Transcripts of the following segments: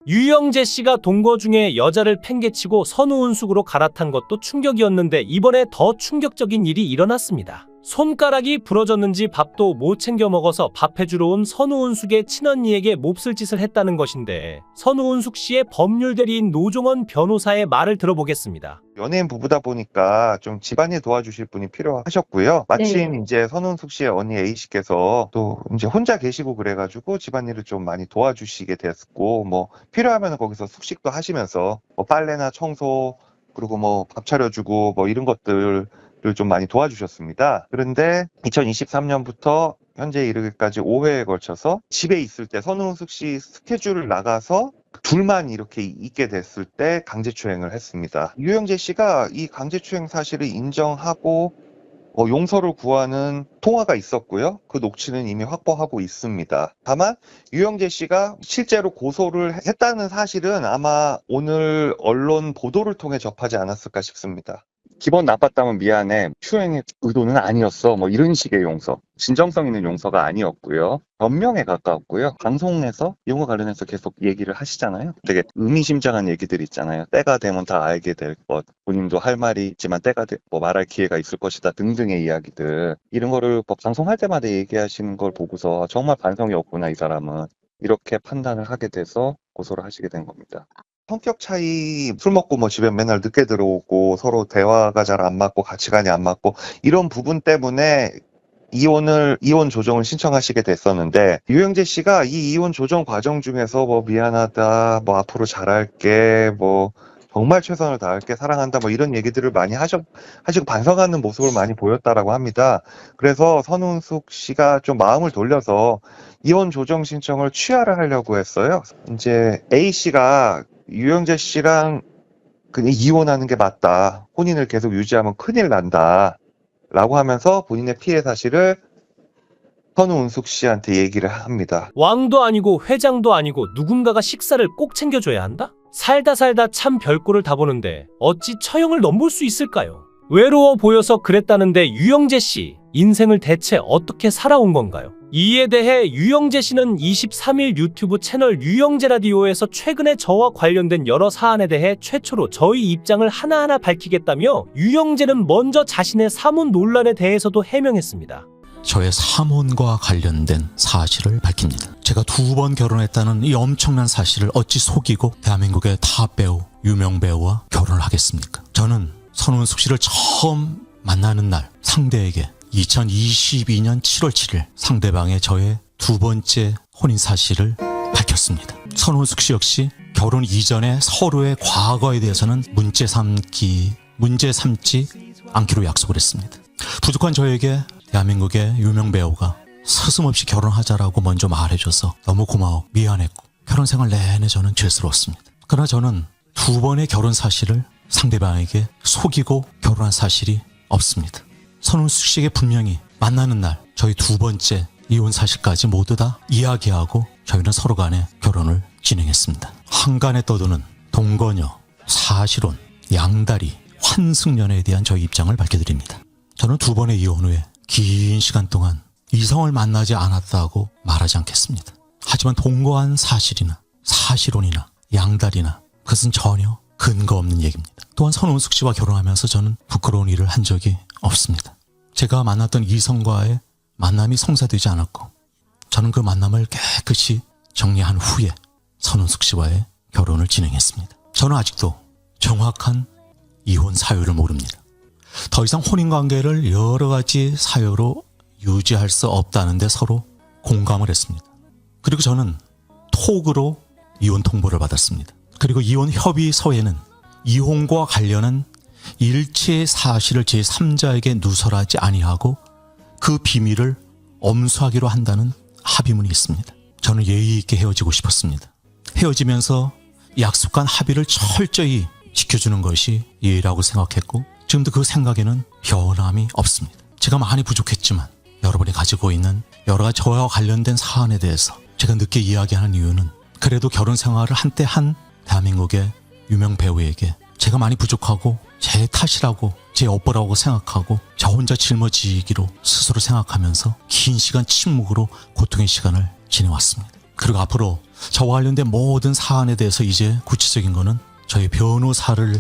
유영재 씨가 동거 중에 여자를 팽개치고 선우은숙으로 갈아탄 것도 충격이었는데 이번에 더 충격적인 일이 일어났습니다. 손가락이 부러졌는지 밥도 못 챙겨 먹어서 밥해주러 온 선우은숙의 친언니에게 몹쓸 짓을 했다는 것인데, 선우은숙 씨의 법률 대리인 노종원 변호사의 말을 들어보겠습니다. 연예인 부부다 보니까 좀 집안일 도와주실 분이 필요하셨고요. 마침 이제 선운숙 씨의 언니 A씨께서 또 이제 혼자 계시고 그래가지고 집안일을 좀 많이 도와주시게 됐고, 뭐 필요하면 거기서 숙식도 하시면서 뭐 빨래나 청소, 그리고 뭐 밥 차려주고 뭐 이런 것들을 좀 많이 도와주셨습니다. 그런데 2023년부터 현재 이르기까지 5회에 걸쳐서 집에 있을 때 선운숙 씨 스케줄을 나가서 둘만 이렇게 있게 됐을 때 강제추행을 했습니다. 유영재 씨가 이 강제추행 사실을 인정하고 용서를 구하는 통화가 있었고요. 그 녹취는 이미 확보하고 있습니다. 다만 유영재 씨가 실제로 고소를 했다는 사실은 아마 오늘 언론 보도를 통해 접하지 않았을까 싶습니다. 기분 나빴다면 미안해, 추행의 의도는 아니었어, 뭐 이런 식의 용서, 진정성 있는 용서가 아니었고요. 변명에 가까웠고요. 방송에서 이용과 관련해서 계속 얘기를 하시잖아요. 되게 의미심장한 얘기들 있잖아요. 때가 되면 다 알게 될 것, 본인도 할 말이 있지만 뭐 말할 기회가 있을 것이다 등등의 이야기들, 이런 거를 방송할 때마다 얘기하시는 걸 보고서 정말 반성이 없구나 이 사람은, 이렇게 판단을 하게 돼서 고소를 하시게 된 겁니다. 성격 차이, 술 먹고 뭐 집에 맨날 늦게 들어오고 서로 대화가 잘 안 맞고 가치관이 안 맞고 이런 부분 때문에 이혼 조정을 신청하시게 됐었는데, 유영재 씨가 이 이혼 조정 과정 중에서 뭐 미안하다, 뭐 앞으로 잘할게, 뭐 정말 최선을 다할게, 사랑한다, 뭐 이런 얘기들을 많이 하시고 반성하는 모습을 많이 보였다라고 합니다. 그래서 선운숙 씨가 좀 마음을 돌려서 이혼 조정 신청을 취하를 하려고 했어요. 이제 A 씨가 유영재 씨랑 그냥 이혼하는 게 맞다, 혼인을 계속 유지하면 큰일 난다 라고 하면서 본인의 피해 사실을 선우은숙 씨한테 얘기를 합니다. 왕도 아니고 회장도 아니고 누군가가 식사를 꼭 챙겨줘야 한다? 살다 참 별꼴을 다 보는데 어찌 처형을 넘볼 수 있을까요? 외로워 보여서 그랬다는데 유영재 씨, 인생을 대체 어떻게 살아온 건가요? 이에 대해 유영재 씨는 23일 유튜브 채널 유영재 라디오에서 최근에 저와 관련된 여러 사안에 대해 최초로 저희 입장을 하나하나 밝히겠다며, 유영재는 먼저 자신의 사문 논란에 대해서도 해명했습니다. 저의 사문과 관련된 사실을 밝힙니다. 제가 2번 결혼했다는 이 엄청난 사실을 어찌 속이고 대한민국의 탑 배우, 유명 배우와 결혼을 하겠습니까? 저는 선운숙 씨를 처음 만나는 날 상대에게 2022년 7월 7일 상대방의 저의 2번째 혼인 사실을 밝혔습니다. 선운숙 씨 역시 결혼 이전에 서로의 과거에 대해서는 문제 삼지 않기로 약속을 했습니다. 부족한 저에게 대한민국의 유명 배우가 서슴없이 결혼하자라고 먼저 말해줘서 너무 고마워, 미안했고 결혼 생활 내내 저는 죄스러웠습니다. 그러나 저는 2번의 결혼 사실을 상대방에게 속이고 결혼한 사실이 없습니다. 선운숙 씨에게 분명히 만나는 날 저희 2번째 이혼 사실까지 모두 다 이야기하고 저희는 서로 간에 결혼을 진행했습니다. 한간에 떠도는 동거녀, 사실혼, 양다리, 환승연애에 대한 저희 입장을 밝혀드립니다. 저는 2번의 이혼 후에 긴 시간 동안 이성을 만나지 않았다고 말하지 않겠습니다. 하지만 동거한 사실이나 사실혼이나 양다리나 그것은 전혀 근거 없는 얘기입니다. 또한 선운숙 씨와 결혼하면서 저는 부끄러운 일을 한 적이 없습니다. 제가 만났던 이성과의 만남이 성사되지 않았고 저는 그 만남을 깨끗이 정리한 후에 선운숙 씨와의 결혼을 진행했습니다. 저는 아직도 정확한 이혼 사유를 모릅니다. 더 이상 혼인관계를 여러 가지 사유로 유지할 수 없다는 데 서로 공감을 했습니다. 그리고 저는 톡으로 이혼 통보를 받았습니다. 그리고 이혼 협의서에는 이혼과 관련한 일체의 사실을 제3자에게 누설하지 아니하고 그 비밀을 엄수하기로 한다는 합의문이 있습니다. 저는 예의 있게 헤어지고 싶었습니다. 헤어지면서 약속한 합의를 철저히 지켜주는 것이 예의라고 생각했고 지금도 그 생각에는 변함이 없습니다. 제가 많이 부족했지만 여러분이 가지고 있는 여러 가지 저와 관련된 사안에 대해서 제가 늦게 이야기하는 이유는 그래도 결혼 생활을 한때 한 대한민국의 유명 배우에게 제가 많이 부족하고 제 탓이라고, 제 업보라고 생각하고 저 혼자 짊어지기로 스스로 생각하면서 긴 시간 침묵으로 고통의 시간을 지내왔습니다. 그리고 앞으로 저와 관련된 모든 사안에 대해서 이제 구체적인 거는 저희 변호사를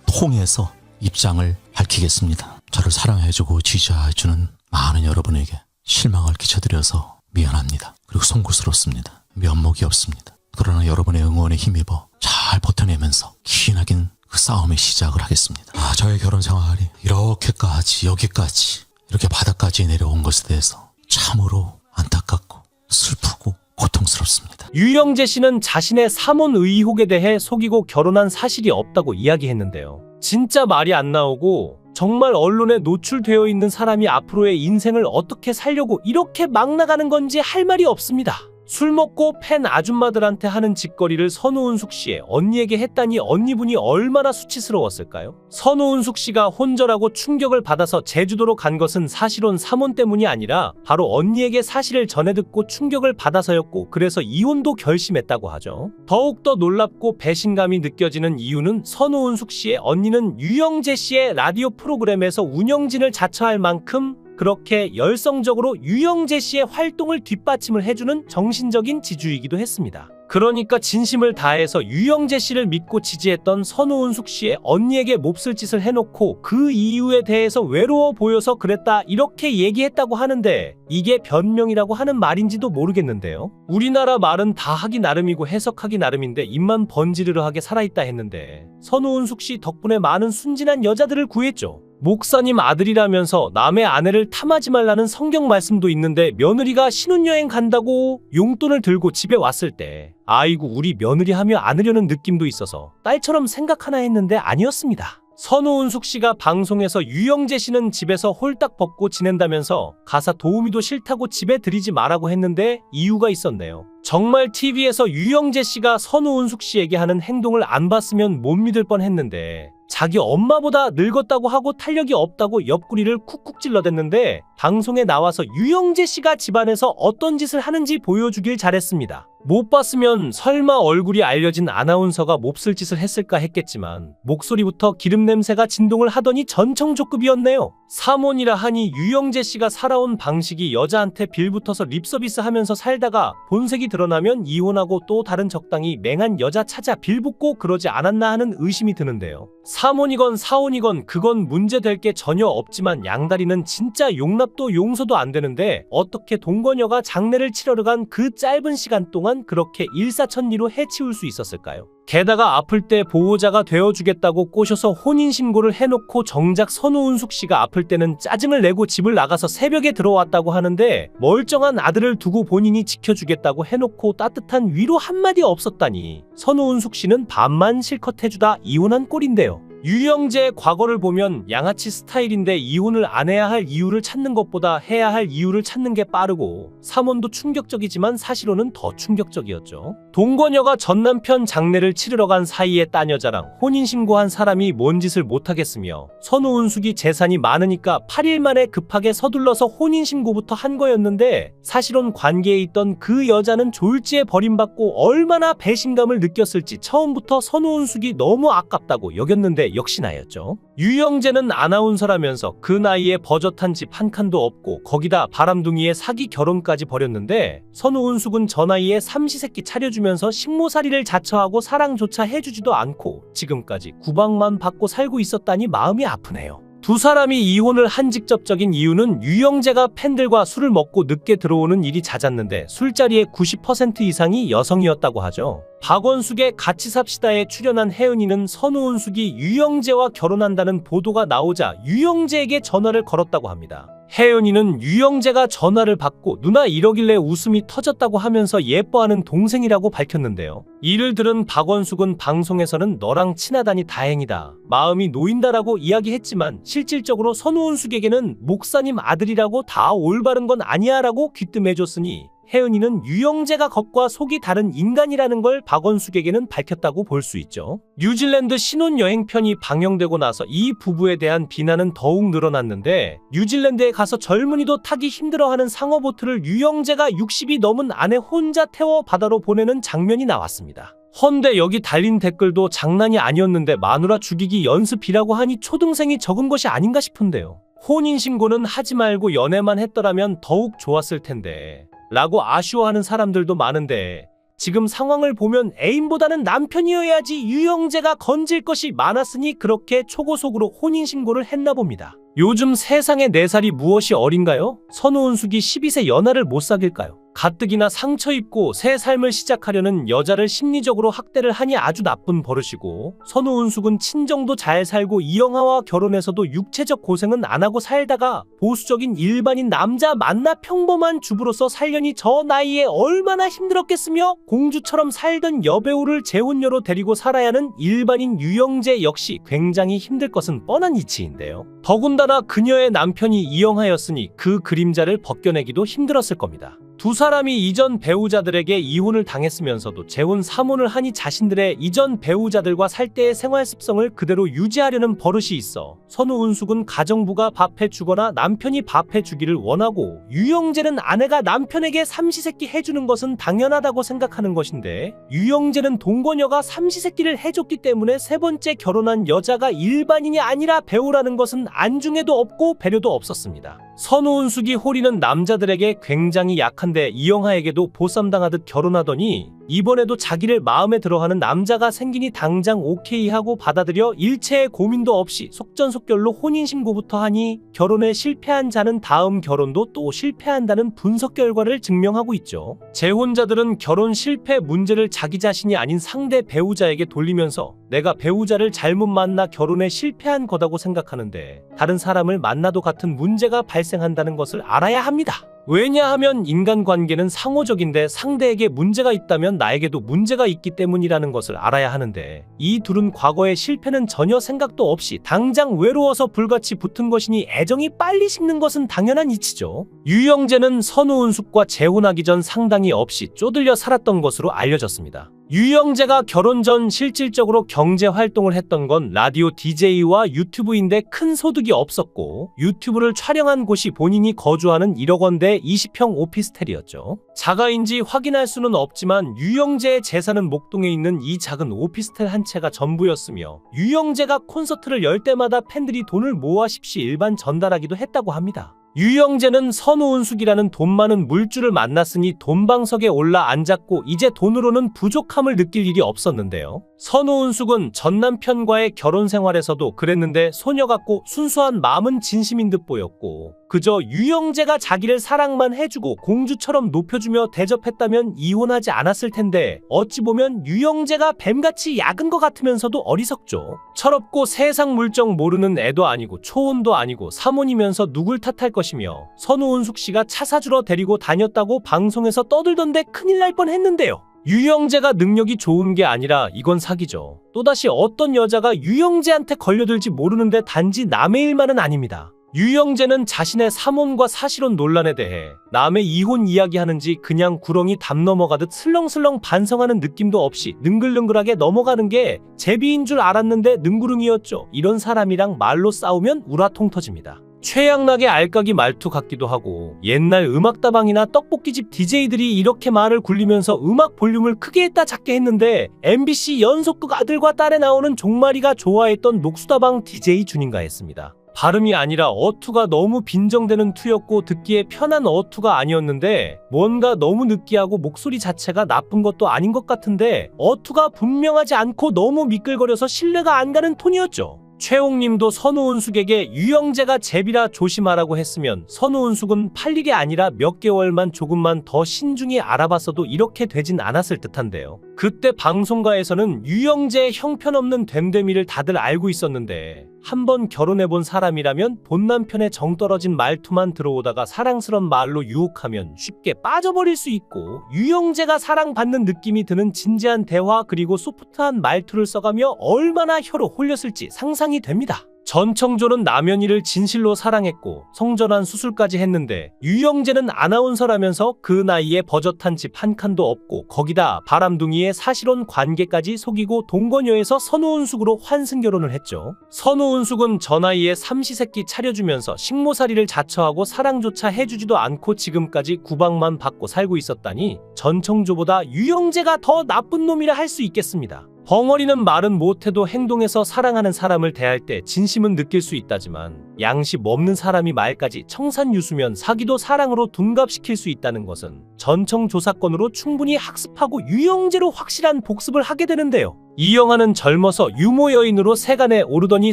통해서 입장을 밝히겠습니다. 저를 사랑해주고 지지해주는 많은 여러분에게 실망을 끼쳐드려서 미안합니다. 그리고 송구스럽습니다. 면목이 없습니다. 그러나 여러분의 응원에 힘입어 잘 버텨내면서 기나긴 그 싸움의 시작을 하겠습니다. 저의 결혼 생활이 이렇게까지 여기까지 이렇게 바닥까지 내려온 것에 대해서 참으로 안타깝고 슬프고 고통스럽습니다. 유영재 씨는 자신의 사몬 의혹에 대해 속이고 결혼한 사실이 없다고 이야기했는데요. 진짜 말이 안 나오고 정말 언론에 노출되어 있는 사람이 앞으로의 인생을 어떻게 살려고 이렇게 막 나가는 건지 할 말이 없습니다. 술 먹고 팬 아줌마들한테 하는 짓거리를 선우은숙 씨의 언니에게 했다니 언니분이 얼마나 수치스러웠을까요? 선우은숙 씨가 혼절하고 충격을 받아서 제주도로 간 것은 사실혼 사몬 때문이 아니라 바로 언니에게 사실을 전해 듣고 충격을 받아서였고, 그래서 이혼도 결심했다고 하죠. 더욱더 놀랍고 배신감이 느껴지는 이유는 선우은숙 씨의 언니는 유영재 씨의 라디오 프로그램에서 운영진을 자처할 만큼 그렇게 열성적으로 유영재 씨의 활동을 뒷받침을 해주는 정신적인 지주이기도 했습니다. 그러니까 진심을 다해서 유영재 씨를 믿고 지지했던 선우은숙 씨의 언니에게 몹쓸 짓을 해놓고 그 이유에 대해서 외로워 보여서 그랬다 이렇게 얘기했다고 하는데, 이게 변명이라고 하는 말인지도 모르겠는데요. 우리나라 말은 다 하기 나름이고 해석하기 나름인데 입만 번지르르하게 살아있다 했는데 선우은숙 씨 덕분에 많은 순진한 여자들을 구했죠. 목사님 아들이라면서 남의 아내를 탐하지 말라는 성경 말씀도 있는데 며느리가 신혼여행 간다고 용돈을 들고 집에 왔을 때 아이고 우리 며느리 하며 안으려는 느낌도 있어서 딸처럼 생각하나 했는데 아니었습니다. 선우은숙 씨가 방송에서 유영재 씨는 집에서 홀딱 벗고 지낸다면서 가사 도우미도 싫다고 집에 들이지 말라고 했는데 이유가 있었네요. 정말 TV에서 유영재 씨가 선우은숙 씨에게 하는 행동을 안 봤으면 못 믿을 뻔했는데 자기 엄마보다 늙었다고 하고 탄력이 없다고 옆구리를 쿡쿡 찔러댔는데 방송에 나와서 유영재 씨가 집안에서 어떤 짓을 하는지 보여주길 잘했습니다. 못 봤으면 설마 얼굴이 알려진 아나운서가 몹쓸 짓을 했을까 했겠지만 목소리부터 기름 냄새가 진동을 하더니 전청조급이었네요. 사몬이라 하니 유영재 씨가 살아온 방식이 여자한테 빌붙어서 립서비스 하면서 살다가 본색이 드러나면 이혼하고 또 다른 적당히 맹한 여자 찾아 빌붙고 그러지 않았나 하는 의심이 드는데요. 사몬이건 사혼이건 그건 문제될 게 전혀 없지만 양다리는 진짜 용납도 용서도 안 되는데 어떻게 동거녀가 장례를 치러러 간 그 짧은 시간 동안 그렇게 일사천리로 해치울 수 있었을까요? 게다가 아플 때 보호자가 되어주겠다고 꼬셔서 혼인신고를 해놓고 정작 선우은숙 씨가 아플 때는 짜증을 내고 집을 나가서 새벽에 들어왔다고 하는데 멀쩡한 아들을 두고 본인이 지켜주겠다고 해놓고 따뜻한 위로 한마디 없었다니 선우은숙 씨는 반만 실컷 해주다 이혼한 꼴인데요. 유영재의 과거를 보면 양아치 스타일인데 이혼을 안 해야 할 이유를 찾는 것보다 해야 할 이유를 찾는 게 빠르고 사몬도 충격적이지만 사실로는 더 충격적이었죠. 동거녀가 전 남편 장례를 치르러 간 사이에 딴 여자랑 혼인신고한 사람이 뭔 짓을 못하겠으며 선우은숙이 재산이 많으니까 8일 만에 급하게 서둘러서 혼인신고부터 한 거였는데 사실은 관계에 있던 그 여자는 졸지에 버림받고 얼마나 배신감을 느꼈을지 처음부터 선우은숙이 너무 아깝다고 여겼는데 역시나였죠. 유영재는 아나운서라면서 그 나이에 버젓한 집 한 칸도 없고 거기다 바람둥이에 사기 결혼까지 벌였는데 선우은숙은 저 나이에 삼시세끼 차려주면서 식모살이를 자처하고 사랑조차 해주지도 않고 지금까지 구박만 받고 살고 있었다니 마음이 아프네요. 두 사람이 이혼을 한 직접적인 이유는 유영재가 팬들과 술을 먹고 늦게 들어오는 일이 잦았는데 술자리의 90% 이상이 여성이었다고 하죠. 박원숙의 같이 삽시다에 출연한 혜은이는 선우은숙이 유영재와 결혼한다는 보도가 나오자 유영재에게 전화를 걸었다고 합니다. 혜은이는 유영재가 전화를 받고 누나 이러길래 웃음이 터졌다고 하면서 예뻐하는 동생이라고 밝혔는데요. 이를 들은 박원숙은 방송에서는 너랑 친하다니 다행이다. 마음이 놓인다라고 이야기했지만 실질적으로 선우은숙에게는 목사님 아들이라고 다 올바른 건 아니야 라고 귀뜸해줬으니 혜은이는 유영재가 겉과 속이 다른 인간이라는 걸 박원숙에게는 밝혔다고 볼 수 있죠. 뉴질랜드 신혼여행편이 방영되고 나서 이 부부에 대한 비난은 더욱 늘어났는데 뉴질랜드에 가서 젊은이도 타기 힘들어하는 상어보트를 유영재가 60이 넘은 아내 혼자 태워 바다로 보내는 장면이 나왔습니다. 헌데 여기 달린 댓글도 장난이 아니었는데 마누라 죽이기 연습이라고 하니 초등생이 적은 것이 아닌가 싶은데요. 혼인신고는 하지 말고 연애만 했더라면 더욱 좋았을 텐데 라고 아쉬워하는 사람들도 많은데 지금 상황을 보면 애인보다는 남편이어야지 유영재가 건질 것이 많았으니 그렇게 초고속으로 혼인신고를 했나 봅니다. 요즘 세상에 4살이 무엇이 어린가요? 선우은숙이 12세 연하를 못 사귈까요? 가뜩이나 상처 입고 새 삶을 시작하려는 여자를 심리적으로 학대를 하니 아주 나쁜 버릇이고, 선우은숙은 친정도 잘 살고 이영하와 결혼해서도 육체적 고생은 안 하고 살다가 보수적인 일반인 남자 만나 평범한 주부로서 살려니 저 나이에 얼마나 힘들었겠으며, 공주처럼 살던 여배우를 재혼녀로 데리고 살아야 하는 일반인 유영재 역시 굉장히 힘들 것은 뻔한 이치인데요. 더군다나 그녀의 남편이 이영하였으니 그 그림자를 벗겨내기도 힘들었을 겁니다. 두 사람이 이전 배우자들에게 이혼을 당했으면서도 재혼 3혼을 하니 자신들의 이전 배우자들과 살 때의 생활 습성을 그대로 유지하려는 버릇이 있어 선우은숙은 가정부가 밥해주거나 남편이 밥해주기를 원하고, 유영재는 아내가 남편에게 삼시세끼 해주는 것은 당연하다고 생각하는 것인데, 유영재는 동거녀가 삼시세끼를 해줬기 때문에 세 번째 결혼한 여자가 일반인이 아니라 배우라는 것은 안중에도 없고 배려도 없었습니다. 선우은숙이 호리는 남자들에게 굉장히 약한데 이영하에게도 보쌈당하듯 결혼하더니 이번에도 자기를 마음에 들어하는 남자가 생기니 당장 오케이 하고 받아들여 일체의 고민도 없이 속전속결로 혼인신고부터 하니, 결혼에 실패한 자는 다음 결혼도 또 실패한다는 분석 결과를 증명하고 있죠. 재혼자들은 결혼 실패 문제를 자기 자신이 아닌 상대 배우자에게 돌리면서 내가 배우자를 잘못 만나 결혼에 실패한 거다고 생각하는데, 다른 사람을 만나도 같은 문제가 발생한다는 것을 알아야 합니다. 왜냐하면 인간관계는 상호적인데 상대에게 문제가 있다면 나에게도 문제가 있기 때문이라는 것을 알아야 하는데, 이 둘은 과거의 실패는 전혀 생각도 없이 당장 외로워서 불같이 붙은 것이니 애정이 빨리 식는 것은 당연한 이치죠. 유영재는 선우은숙과 재혼하기 전 상당히 없이 쪼들려 살았던 것으로 알려졌습니다. 유영재가 결혼 전 실질적으로 경제 활동을 했던 건 라디오 DJ와 유튜브인데 큰 소득이 없었고, 유튜브를 촬영한 곳이 본인이 거주하는 1억 원대 20평 오피스텔이었죠. 자가인지 확인할 수는 없지만 유영재의 재산은 목동에 있는 이 작은 오피스텔 한 채가 전부였으며, 유영재가 콘서트를 열 때마다 팬들이 돈을 모아 십시 일반 전달하기도 했다고 합니다. 유영재는 선우은숙이라는 돈 많은 물주를 만났으니 돈방석에 올라 앉았고 이제 돈으로는 부족함을 느낄 일이 없었는데요. 선우은숙은 전 남편과의 결혼 생활에서도 그랬는데 소녀 같고 순수한 마음은 진심인 듯 보였고, 그저 유영재가 자기를 사랑만 해주고 공주처럼 높여주며 대접했다면 이혼하지 않았을 텐데, 어찌 보면 유영재가 뱀같이 약은 것 같으면서도 어리석죠. 철없고 세상 물정 모르는 애도 아니고 초혼도 아니고 사모니면서 누굴 탓할 것이며, 선우은숙 씨가 차 사주러 데리고 다녔다고 방송에서 떠들던데 큰일 날 뻔했는데요. 유영재가 능력이 좋은 게 아니라 이건 사기죠. 또다시 어떤 여자가 유영재한테 걸려들지 모르는데 단지 남의 일만은 아닙니다. 유영재는 자신의 삼혼과 사실혼 논란에 대해 남의 이혼 이야기하는지 그냥 구렁이 담 넘어가듯 슬렁슬렁 반성하는 느낌도 없이 능글능글하게 넘어가는 게 제비인 줄 알았는데 능구릉이었죠. 이런 사람이랑 말로 싸우면 우라통 터집니다. 최양락의 알까기 말투 같기도 하고, 옛날 음악다방이나 떡볶이집 DJ들이 이렇게 말을 굴리면서 음악 볼륨을 크게 했다 작게 했는데 MBC 연속극 아들과 딸에 나오는 종마리가 좋아했던 녹수다방 DJ 준인가 했습니다. 발음이 아니라 어투가 너무 빈정대는 투였고 듣기에 편한 어투가 아니었는데, 뭔가 너무 느끼하고 목소리 자체가 나쁜 것도 아닌 것 같은데 어투가 분명하지 않고 너무 미끌거려서 신뢰가 안 가는 톤이었죠. 최홍님도 선우은숙에게 유영재가 제비라 조심하라고 했으면 선우은숙은 팔 일이 아니라 몇 개월만 조금만 더 신중히 알아봤어도 이렇게 되진 않았을 듯한데요. 그때 방송가에서는 유영재의 형편없는 됨됨이를 다들 알고 있었는데, 한번 결혼해본 사람이라면 본 남편의 정 떨어진 말투만 들어오다가 사랑스런 말로 유혹하면 쉽게 빠져버릴 수 있고, 유영재가 사랑받는 느낌이 드는 진지한 대화 그리고 소프트한 말투를 써가며 얼마나 혀로 홀렸을지 상상이 됩니다. 전청조는 남현이를 진실로 사랑했고 성전환 수술까지 했는데, 유영재는 아나운서라면서 그 나이에 버젓한 집 한 칸도 없고 거기다 바람둥이의 사실혼 관계까지 속이고 동거녀에서 선우은숙으로 환승결혼을 했죠. 선우은숙은 저 나이에 삼시세끼 차려주면서 식모살이를 자처하고 사랑조차 해주지도 않고 지금까지 구박만 받고 살고 있었다니, 전청조보다 유영재가 더 나쁜 놈이라 할 수 있겠습니다. 벙어리는 말은 못해도 행동에서 사랑하는 사람을 대할 때 진심은 느낄 수 있다지만 양심 없는 사람이 말까지 청산유수면 사기도 사랑으로 둔갑시킬 수 있다는 것은 전청조사건으로 충분히 학습하고 유영재로 확실한 복습을 하게 되는데요. 이영아는 젊어서 유모 여인으로 세간에 오르더니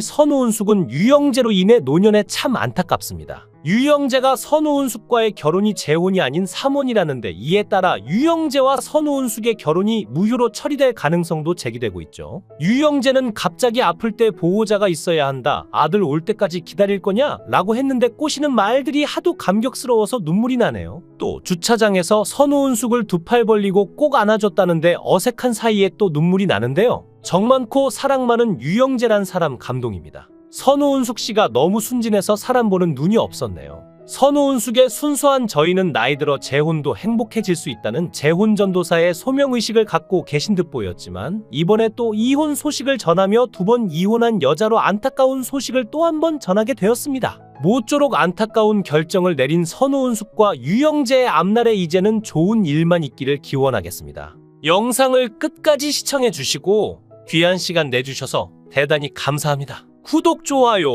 선우은숙은 유영재로 인해 노년에 참 안타깝습니다. 유영재가 선우은숙과의 결혼이 재혼이 아닌 삼혼이라는데 이에 따라 유영재와 선우은숙의 결혼이 무효로 처리될 가능성도 제기되고 있죠. 유영재는 갑자기 아플 때 보호자가 있어야 한다. 아들 올 때까지 기다릴 거냐? 라고 했는데 꼬시는 말들이 하도 감격스러워서 눈물이 나네요. 또 주차장에서 선우은숙을 두 팔 벌리고 꼭 안아줬다는데 어색한 사이에 또 눈물이 나는데요. 정 많고 사랑 많은 유영재란 사람 감동입니다. 선우은숙 씨가 너무 순진해서 사람 보는 눈이 없었네요. 선우은숙의 순수한 저희는 나이 들어 재혼도 행복해질 수 있다는 재혼전도사의 소명의식을 갖고 계신 듯 보였지만 이번에 또 이혼 소식을 전하며 두 번 이혼한 여자로 안타까운 소식을 또 한 번 전하게 되었습니다. 모쪼록 안타까운 결정을 내린 선우은숙과 유영재의 앞날에 이제는 좋은 일만 있기를 기원하겠습니다. 영상을 끝까지 시청해 주시고 귀한 시간 내주셔서 대단히 감사합니다. 구독, 좋아요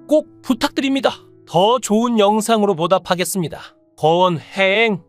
꼭 부탁드립니다. 더 좋은 영상으로 보답하겠습니다. 거원행